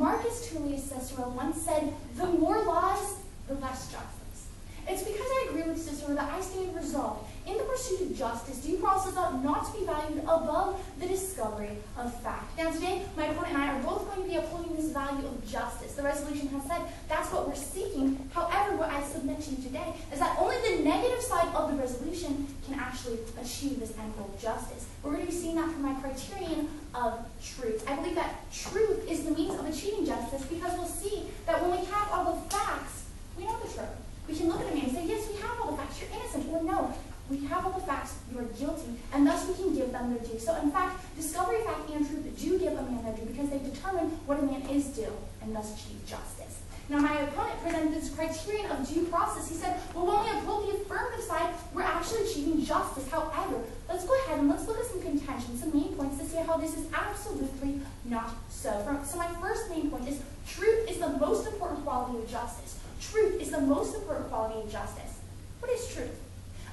Marcus Tullius Cicero once said, "The more lies, the less justice." It's because I agree with Cicero that I stand resolved in the pursuit of justice, due process ought not to be valued above the discovery of fact. Now today, my opponent and I are both going to be upholding this value of justice. The resolution has said that's what we're seeking. However, what I submit to you today is that only the negative side of the resolution can actually achieve this end goal of justice. We're going to be seeing that from my criterion of truth. I believe that truth is the means of achieving justice because we'll see that when we have all the facts, we know the truth. We can look at a man and say, yes, we have all the facts, you're innocent, or no, we have all the facts, you are guilty, and thus we can give them their due. So in fact, discovery, fact, and truth do give a man their due because they determine what a man is due and thus achieve justice. Now my opponent presented this criterion of due process. He said, well, when we uphold the affirmative side, we're actually achieving justice. However, let's go ahead and let's look at some contention, some main points to see how this is absolutely not so. So my first main point is truth is the most important quality of justice. Truth is the most important quality of justice. What is truth?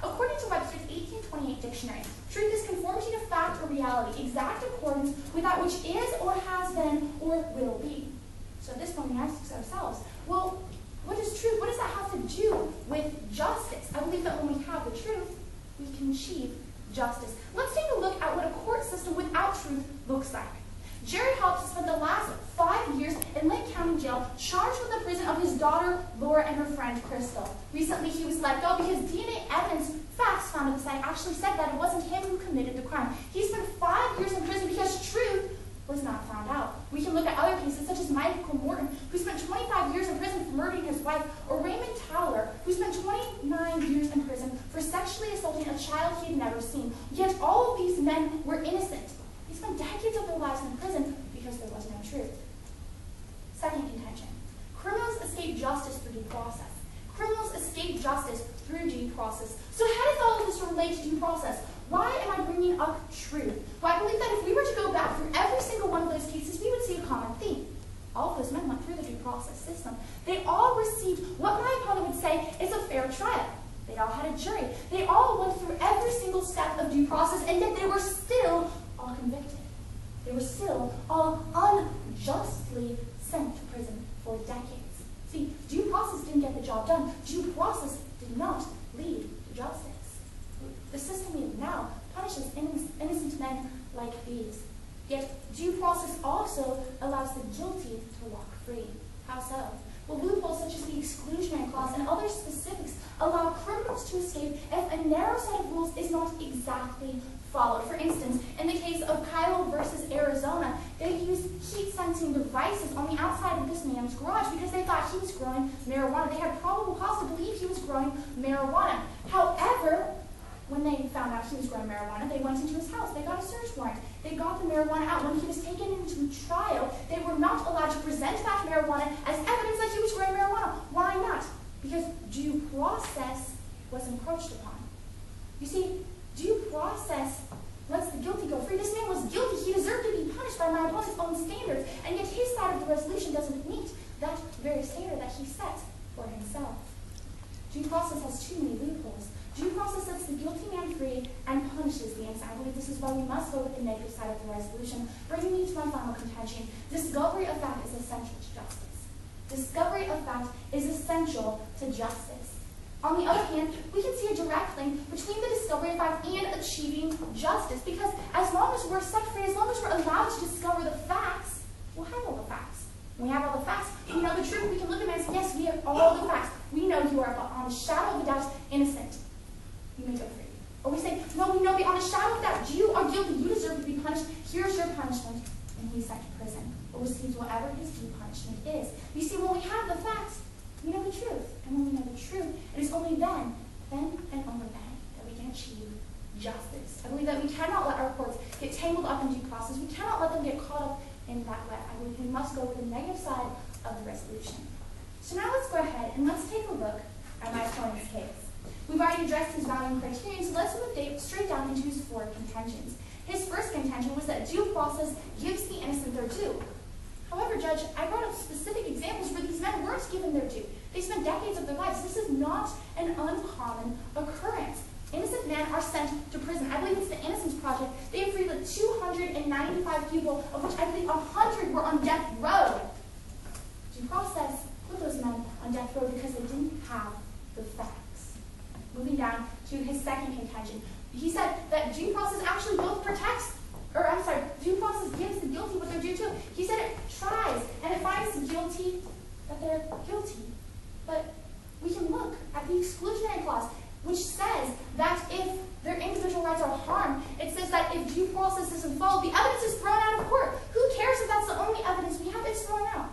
According to Webster's 1828 dictionary, truth is conformity to fact or reality, exact accordance with that which is or has been or will be. So at this point we ask ourselves, well, what is truth? What does that have to do with justice? I believe that when we have the truth, we can achieve justice. Let's take a look at what a court system without truth looks like. Jerry Hobbs spent the last 5 years in Lake County Jail charged with the prison of his daughter Laura and her friend Crystal. Recently he was let go because DNA evidence facts found at the site actually said that it wasn't him who committed the crime. He spent 5 years in prison because truth was not found out. We can look at other cases such as Michael Morton, who spent 25 years in prison for murdering his wife, or Raymond Towler, who spent 29 years in prison for sexually assaulting a child he had never seen. Yet all of these men were innocent. They spent decades of their lives in prison because there was no truth. Second contention. Criminals escape justice through due process. Criminals escape justice through due process. So how does all of this relate to due process? Why am I bringing up truth? Well, I believe that if we were to go back through every single one of those cases, we would see a common theme. All of those men went through the due process system. They all received what my opponent would say is a fair trial. They all had a jury. They all went through every single step of due process, and yet they were still all convicted. They were still all unjustly sent to prison for decades. See, due process didn't get the job done. Due process did not lead to justice. The system we have now punishes innocent men like these. Yet due process also allows the guilty to walk free. How so? Well, loopholes such as the exclusionary clause and other specifics allow criminals to escape if a narrow set of rules is not exactly followed. For instance, in the case of Kyle versus Arizona, they used heat-sensing devices on the outside of this man's garage because they thought he was growing marijuana. They had probable cause to believe he was growing marijuana. However, when they found out he was growing marijuana, they went into his house. They got a search warrant. They got the marijuana out. When he was taken into trial, they were not allowed to present that marijuana as evidence that he was growing marijuana. Why not? Because due process was encroached upon. You see, due process lets the guilty go free. This man was guilty. He deserved to be punished by my opponent's own standards, and yet his side of the resolution doesn't meet that very standard that he set for himself. Due process has too many loopholes. Due process sets the guilty man free and punishes the innocent. I believe this is why we must go with the negative side of the resolution. Bringing me to my final contention, discovery of fact is essential to justice. Discovery of fact is essential to justice. On the other hand, we can see a direct link between the discovery of fact and achieving justice, because as long as we're set free, as long as we're allowed to discover the facts, we'll have all the facts. When we have all the facts, we know the truth, we can look at them and say, yes, we have all the facts. We know you are on the shadow of a doubt innocent. You may go free. Or we say, no, we know beyond a shadow of doubt you are guilty, you deserve to be punished, here's your punishment, and he's sent to prison, or receives whatever his due punishment is. You see, when we have the facts, we know the truth. And when we know the truth, it is only then and only then, that we can achieve justice. I believe that we cannot let our courts get tangled up in due process. We cannot let them get caught up in that web. I believe we must go with the negative side of the resolution. So now let's go ahead and let's take a look at my opponent's case. We've already addressed his valuing criterion, so let's move straight down into his 4 contentions. His first contention was that due process gives the innocent their due. However, Judge, I brought up specific examples where these men weren't given their due. They spent decades of their lives. This is not an uncommon occurrence. Innocent men are sent to prison. I believe it's the Innocence Project. They have freed like 295 people, of which I believe 100 were on death row. overthrown because they didn't have the facts. Moving down to his second contention. He said that due process actually both protects, due process gives the guilty what they're due to. He said it tries and it finds the guilty that they're guilty. But we can look at the exclusionary clause, which says that if their individual rights are harmed, it says that if due process isn't followed, the evidence is thrown out of court. Who cares if that's the only evidence we have? It's thrown out.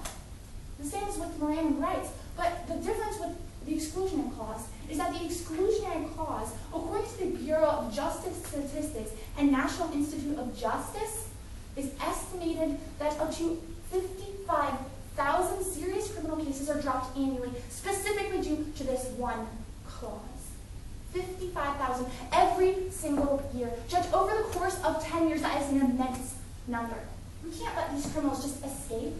The same as with Miranda rights. But the difference with the exclusionary clause is that the exclusionary clause, according to the Bureau of Justice Statistics and National Institute of Justice, is estimated that up to 55,000 serious criminal cases are dropped annually, specifically due to this one clause. 55,000 every single year. Judge, over the course of 10 years, that is an immense number. We can't let these criminals just escape,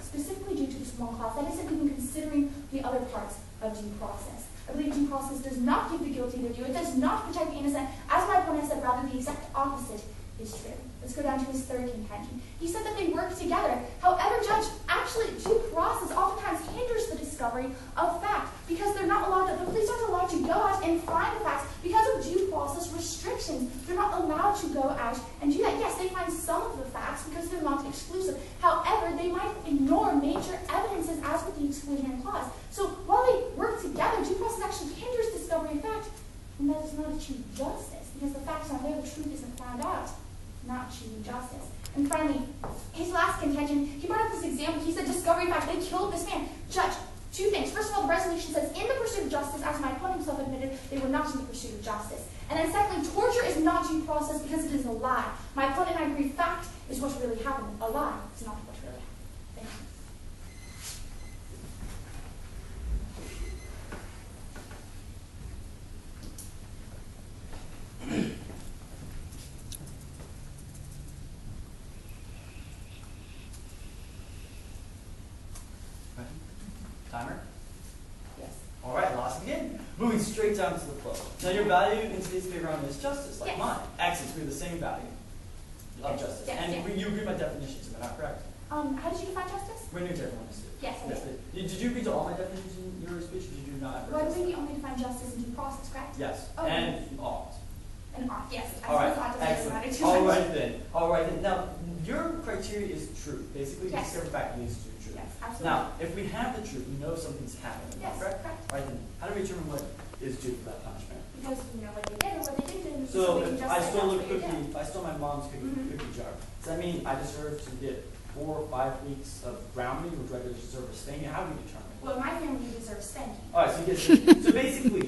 specifically due to this one clause. That isn't even considering the other parts of due process. I believe due process does not give the guilty their due. It does not protect the innocent. As my opponent said, rather the exact opposite is true. Let's go down to his third contention. He said that they work together. However, Judge, actually due process oftentimes hinders the discovery of fact because they're not allowed to, the police aren't allowed to go out and find the facts because of due process restrictions. They're not allowed to go out and do that. Yes, they find some of the facts because they're not exclusive. However, they might ignore major evidences as with the exclusionary clause. So while they work together, due process actually hinders discovery of fact, and that does not achieve justice because the facts aren't there, the truth isn't found out. Not achieving justice. And finally, his last contention, he brought up this example. He said, discovery fact, they killed this man. Judge, two things. First of all, the resolution says, in the pursuit of justice, as my opponent himself admitted, they were not in the pursuit of justice. And then secondly, torture is not due process because it is a lie. My opponent and I agree, fact is what really happened. A lie is not what really happened. Thank you. Timer? Yes. All right, lost again. Moving straight down to the flow. Now, your value in today's playground is justice, like yes. mine. Excellent. We have the same value of justice. Yes, and yes. you agree with my definitions, am I not correct? How did you define justice? We're new to everyone is. Yes, I did. Did you agree to all my definitions in your speech, or did you not? Well, I believe you only define justice and due process, correct? Yes. Oh. And ought. And ought, yes. All right. Excellent. All right then. All right then. Now, your criteria is truth. Basically, yes. discover fact leads to truth. Yes, absolutely. Now, if we have the truth, we know something's happening. Yes, correct? correct. All right then. How do we determine what is due for that punishment? Because you know what they did or what they didn't. So we can if just I say stole a that's what you cookie, did. if I stole my mom's cookie jar, does that mean I deserve to get 4 or 5 weeks of grounding, or do I deserve a spanking? How do we determine? Well, in my family, you deserve spanking. All right, so you get so basically,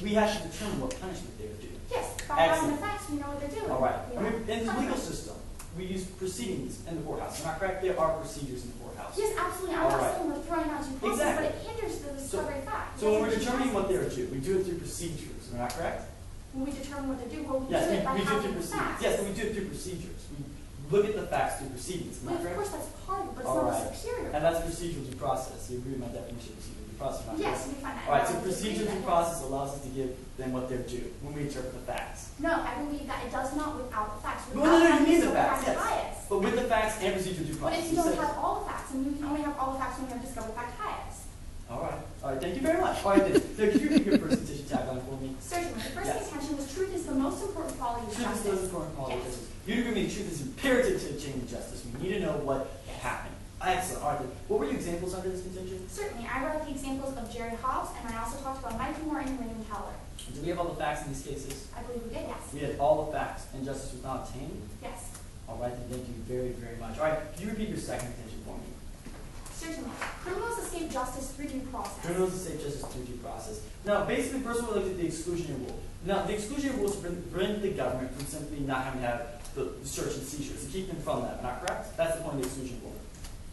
we have to determine what punishment they would do. Yes, by having the facts, we know what they're doing. All right. You I know? mean, in the legal system, we use proceedings in the courthouse. Am I correct? There are procedures in the courthouse. Yes, absolutely. I'm All not right. saying we're throwing out due process, Exactly. but it hinders the discovery of facts. So when we're determining what they're due, we do it through procedures. Am I correct? When we determine what they're due, well, we Yes, do it by we do it having through the procedures. facts. Yes, and we do it through procedures. We look at the facts through proceedings. Am I But of correct? course, that's part of it, but it's All not right. superior. And that's procedural due process. You agree with my definition of procedural due process? Am I Yes, correct? we find that. All right, so I would agree procedural with due that, process allows us to give them what they're due when we interpret the facts. No, I believe that it does not without the facts. No, you having need the discovered facts, fact yes. bias. But with the facts and procedural due But process. if you don't have all the facts, and we can only have all the facts when we have discovered fact bias. All right, thank you very much. All right, then. So could you read your presentation tagline for me? Certainly. The first Yes. contention was truth is the most important quality of Truth is justice. the most important quality of Yes. justice. You agree with me, truth is imperative to achieving justice. We need to know what happened. Excellent. All right, then. What were your examples under this contention? Certainly. I brought up the examples of Jerry Hobbs, and I also talked about Michael Moore and William Keller. Do we have all the facts in these cases? I believe we did, yes. We had all the facts, and justice was not obtained? Yes. All right, then thank you very, very much. All right, could you repeat your second contention for me? Certainly. Criminals escape justice through due process. Criminals escape justice through due process. Now, basically, first of all, we looked at the exclusionary rule. Now, the exclusionary rule is to prevent the government from simply not having to have the search and seizures, to keep them from that. Am I correct? That's the point of the exclusionary rule.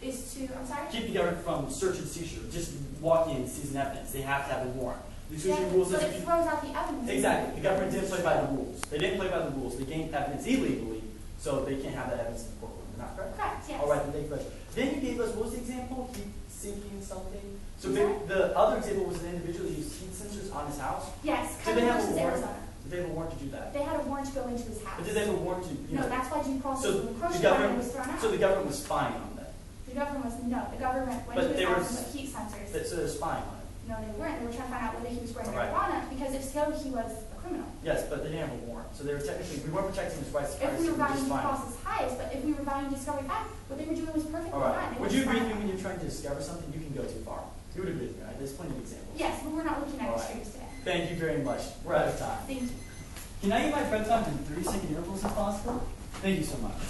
Is to, I'm sorry? Keep the government from search and seizure, just walk in and seizing evidence. They have to have a warrant. The exclusionary rule But says it throws out the evidence. exactly. The government didn't play by the rules. They didn't play by the rules. They gained evidence illegally, so they can't have that evidence in the courtroom. Am I correct? Correct, yes. All right, then thank you very much. Then you gave us, what was the example? Heat sinking something? So I'm sorry? the other example was an individual who used heat sensors on his house. Yes, Did they Kevin have a versus warrant? Arizona. Did they have a warrant to do that? They had a warrant to go into his house. But did they have a warrant to, you No, know? that's why due process So was the encroached government, and was thrown out. so the government was spying on them. The government was, no, the government went But to they his were house and put heat sensors. So they're spying on it. No, they weren't. They were trying to find out whether he was growing Alright. marijuana, because if so, he was a criminal. Yes, but they didn't have a warrant. So they were technically, we weren't protecting his rights to If we privacy, were we were valuing just due fine. process highest, but if we were valuing discovery high, what they were doing was perfectly All fine. right. They Would were you agree just with me fine. when you're trying to discover something, you can go too far? You would agree with me, right? There's plenty of examples. Yes, but we're not looking at Alright. extremes today. Thank you very much. We're out of time. Thank you. Can I eat my bedtime in 3-second intervals if possible? Thank you so much.